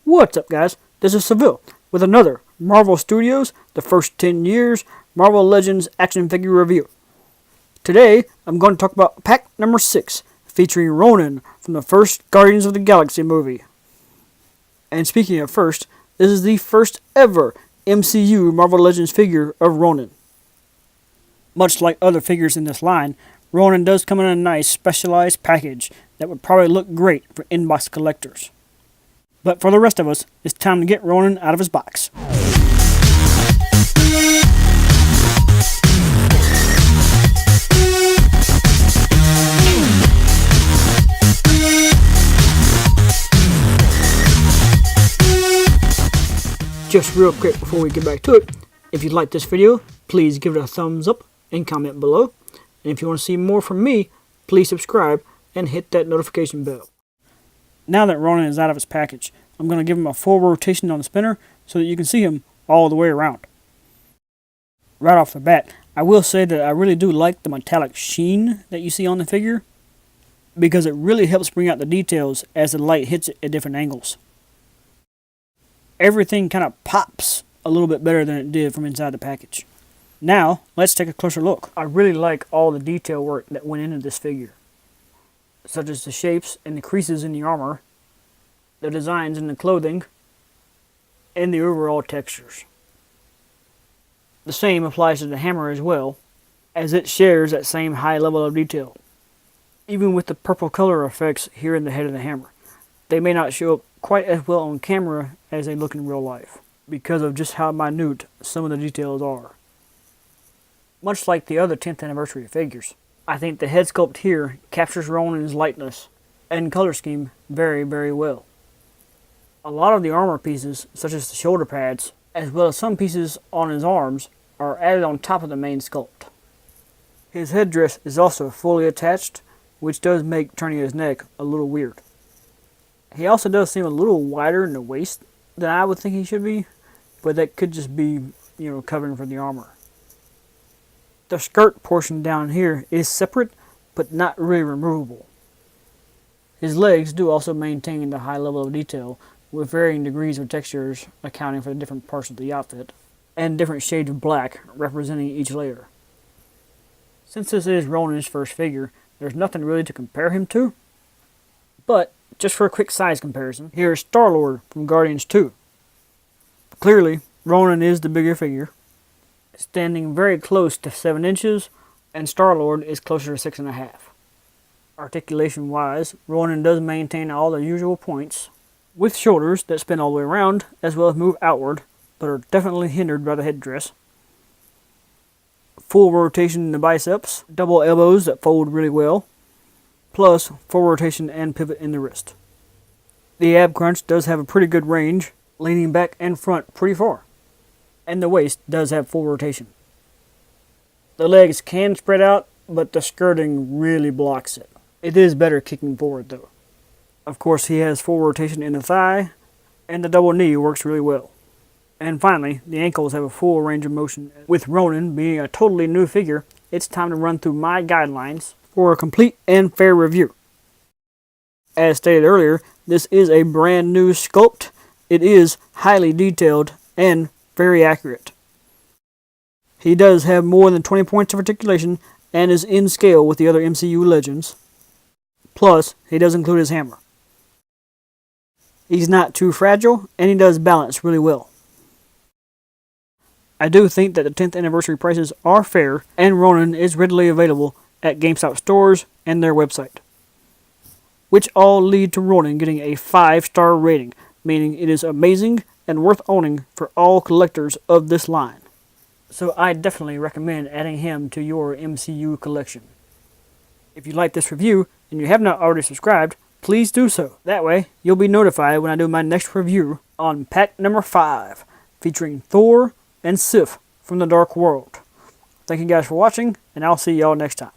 What's up, guys? This is Seville with another Marvel Studios The First 10 Years Marvel Legends action figure review. Today, I'm going to talk about pack number 6, featuring Ronan from the first Guardians of the Galaxy movie. And speaking of first, this is the first ever MCU Marvel Legends figure of Ronan. Much like other figures in this line, Ronan does come in a nice specialized package that would probably look great for inbox collectors. But for the rest of us, it's time to get Ronan out of his box. Just real quick before we get back to it, if you like this video, please give it a thumbs up and comment below. And if you want to see more from me, please subscribe and hit that notification bell. Now that Ronan is out of his package, I'm going to give him a full rotation on the spinner so that you can see him all the way around. Right off the bat, I will say that I really do like the metallic sheen that you see on the figure, because it really helps bring out the details as the light hits it at different angles. Everything kind of pops a little bit better than it did from inside the package. Now, let's take a closer look. I really like all the detail work that went into this figure, such as the shapes and the creases in the armor, the designs in the clothing, and the overall textures. The same applies to the hammer as well, as it shares that same high level of detail. Even with the purple color effects here in the head of the hammer, they may not show up quite as well on camera as they look in real life, because of just how minute some of the details are. Much like the other 10th anniversary figures, I think the head sculpt here captures Ronan's lightness and color scheme very, very well. A lot of the armor pieces, such as the shoulder pads, as well as some pieces on his arms, are added on top of the main sculpt. His headdress is also fully attached, which does make turning his neck a little weird. He also does seem a little wider in the waist than I would think he should be, but that could just be, covering for the armor. The skirt portion down here is separate, but not really removable. His legs do also maintain the high level of detail, with varying degrees of textures accounting for the different parts of the outfit, and different shades of black representing each layer. Since this is Ronan's first figure, there's nothing really to compare him to, but just for a quick size comparison, here is Star-Lord from Guardians 2. Clearly, Ronan is the bigger figure, standing very close to 7 inches, and Star-Lord is closer to 6.5. Articulation-wise, Ronan does maintain all the usual points, with shoulders that spin all the way around, as well as move outward, but are definitely hindered by the headdress. Full rotation in the biceps, double elbows that fold really well, plus full rotation and pivot in the wrist. The ab crunch does have a pretty good range, leaning back and front pretty far, and the waist does have full rotation. The legs can spread out, but the skirting really blocks it. It is better kicking forward though. Of course, he has full rotation in the thigh, and the double knee works really well. And finally, the ankles have a full range of motion. With Ronan being a totally new figure, it's time to run through my guidelines for a complete and fair review. As stated earlier, this is a brand new sculpt. It is highly detailed and very accurate. He does have more than 20 points of articulation and is in scale with the other MCU legends. Plus, he does include his hammer. He's not too fragile, and he does balance really well. I do think that the 10th anniversary prices are fair, and Ronan is readily available at GameStop stores and their website, which all lead to Ronan getting a 5-star rating, meaning it is amazing and worth owning for all collectors of this line. So I definitely recommend adding him to your MCU collection. If you like this review and you have not already subscribed, please do so. That way, you'll be notified when I do my next review on pack number 5, featuring Thor and Sif from the Dark World. Thank you guys for watching, and I'll see y'all next time.